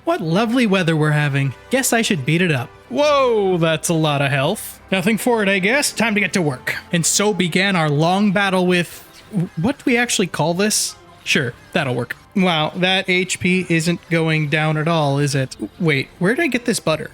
What lovely weather we're having. Guess I should beat it up. Whoa, that's a lot of health. Nothing for it, I guess. Time to get to work. And so began our long battle with... what do we actually call this? Sure, that'll work. Wow, that HP isn't going down at all, is it? Wait, where did I get this butter?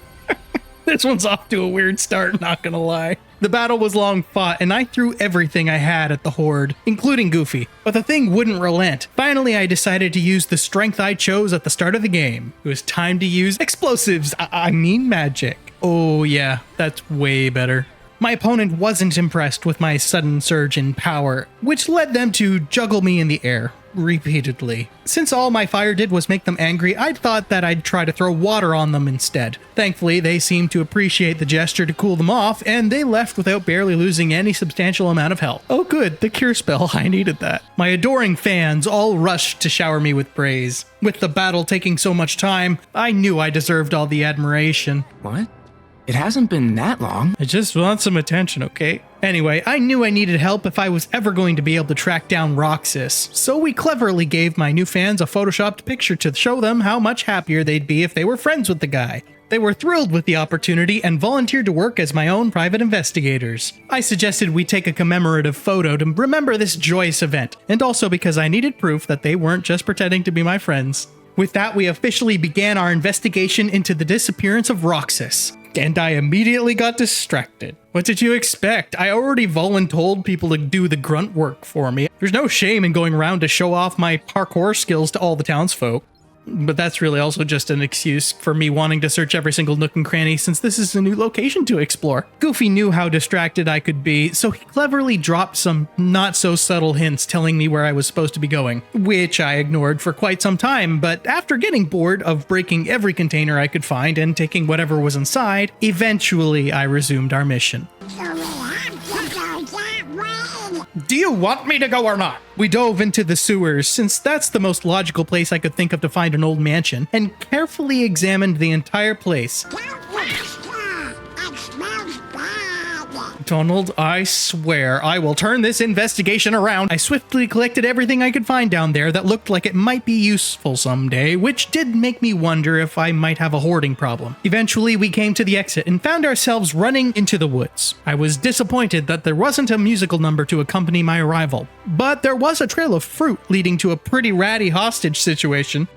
This one's off to a weird start, not gonna lie. The battle was long fought, and I threw everything I had at the horde, including Goofy. But the thing wouldn't relent. Finally, I decided to use the strength I chose at the start of the game. It was time to use explosives. I mean magic. Oh yeah, that's way better. My opponent wasn't impressed with my sudden surge in power, which led them to juggle me in the air repeatedly. Since all my fire did was make them angry, I thought that I'd try to throw water on them instead. Thankfully, they seemed to appreciate the gesture to cool them off, and they left without barely losing any substantial amount of health. Oh good, the cure spell, I needed that. My adoring fans all rushed to shower me with praise. With the battle taking so much time, I knew I deserved all the admiration. What? It hasn't been that long. I just want some attention, okay? Anyway, I knew I needed help if I was ever going to be able to track down Roxas, so we cleverly gave my new fans a photoshopped picture to show them how much happier they'd be if they were friends with the guy. They were thrilled with the opportunity and volunteered to work as my own private investigators. I suggested we take a commemorative photo to remember this joyous event, and also because I needed proof that they weren't just pretending to be my friends. With that, we officially began our investigation into the disappearance of Roxas. And I immediately got distracted. What did you expect? I already voluntold people to do the grunt work for me. There's no shame in going around to show off my parkour skills to all the townsfolk. But that's really also just an excuse for me wanting to search every single nook and cranny since this is a new location to explore. Goofy knew how distracted I could be, so he cleverly dropped some not-so-subtle hints telling me where I was supposed to be going, which I ignored for quite some time, but after getting bored of breaking every container I could find and taking whatever was inside, eventually I resumed our mission. Do you want me to go or not? We dove into the sewers, since that's the most logical place I could think of to find an old mansion, and carefully examined the entire place. Donald, I swear I will turn this investigation around. I swiftly collected everything I could find down there that looked like it might be useful someday, which did make me wonder if I might have a hoarding problem. Eventually, we came to the exit and found ourselves running into the woods. I was disappointed that there wasn't a musical number to accompany my arrival, but there was a trail of fruit leading to a pretty ratty hostage situation.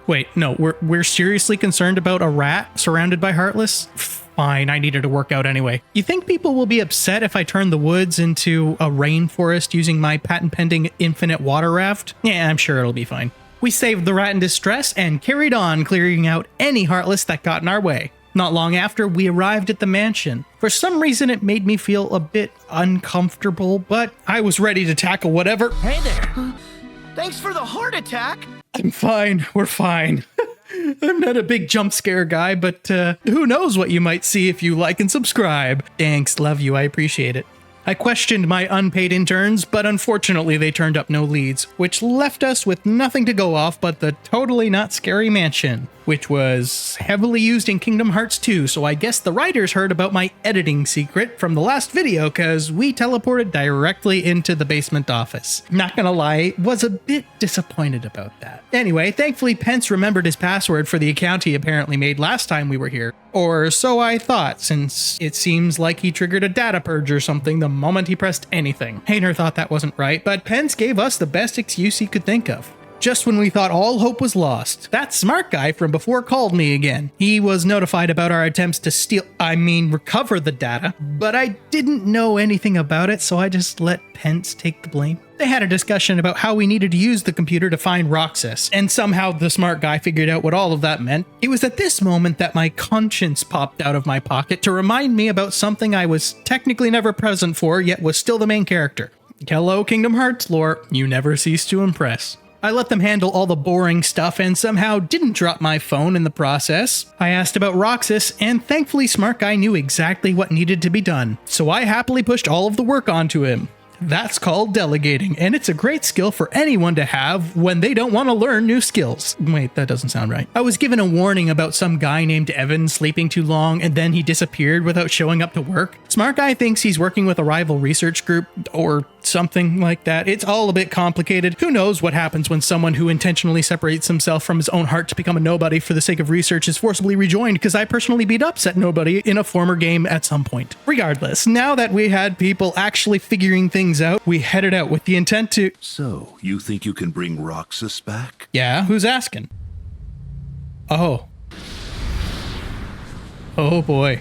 Wait, no, we're seriously concerned about a rat surrounded by Heartless? Fine, I needed to work out anyway. You think people will be upset if I turn the woods into a rainforest using my patent-pending infinite water raft? Yeah, I'm sure it'll be fine. We saved the rat in distress and carried on clearing out any Heartless that got in our way. Not long after, we arrived at the mansion. For some reason, it made me feel a bit uncomfortable, but I was ready to tackle whatever. Hey there. Thanks for the heart attack. I'm fine. We're fine. I'm not a big jump scare guy, but who knows what you might see if you like and subscribe. Thanks, love you, I appreciate it. I questioned my unpaid interns, but unfortunately they turned up no leads, which left us with nothing to go off but the totally not scary mansion, which was heavily used in Kingdom Hearts 2, so I guess the writers heard about my editing secret from the last video because we teleported directly into the basement office. Not gonna lie, was a bit disappointed about that. Anyway, thankfully Pence remembered his password for the account he apparently made last time we were here. Or so I thought, since it seems like he triggered a data purge or something the moment he pressed anything. Hayner thought that wasn't right, but Pence gave us the best excuse he could think of. Just when we thought all hope was lost, that smart guy from before called me again. He was notified about our attempts to recover the data, but I didn't know anything about it, so I just let Pence take the blame. They had a discussion about how we needed to use the computer to find Roxas, and somehow the smart guy figured out what all of that meant. It was at this moment that my conscience popped out of my pocket to remind me about something I was technically never present for, yet was still the main character. Hello, Kingdom Hearts lore, you never cease to impress. I let them handle all the boring stuff and somehow didn't drop my phone in the process. I asked about Roxas, and thankfully Smart Guy knew exactly what needed to be done, so I happily pushed all of the work onto him. That's called delegating, and it's a great skill for anyone to have when they don't want to learn new skills. Wait, that doesn't sound right. I was given a warning about some guy named Evan sleeping too long, and then he disappeared without showing up to work. Smart guy thinks he's working with a rival research group or something like that. It's all a bit complicated. Who knows what happens when someone who intentionally separates himself from his own heart to become a nobody for the sake of research is forcibly rejoined, because I personally beat up said nobody in a former game at some point. Regardless, now that we had people actually figuring things out, we headed out with the intent to... So, you think you can bring Roxas back? Yeah, who's asking? Oh. Oh boy.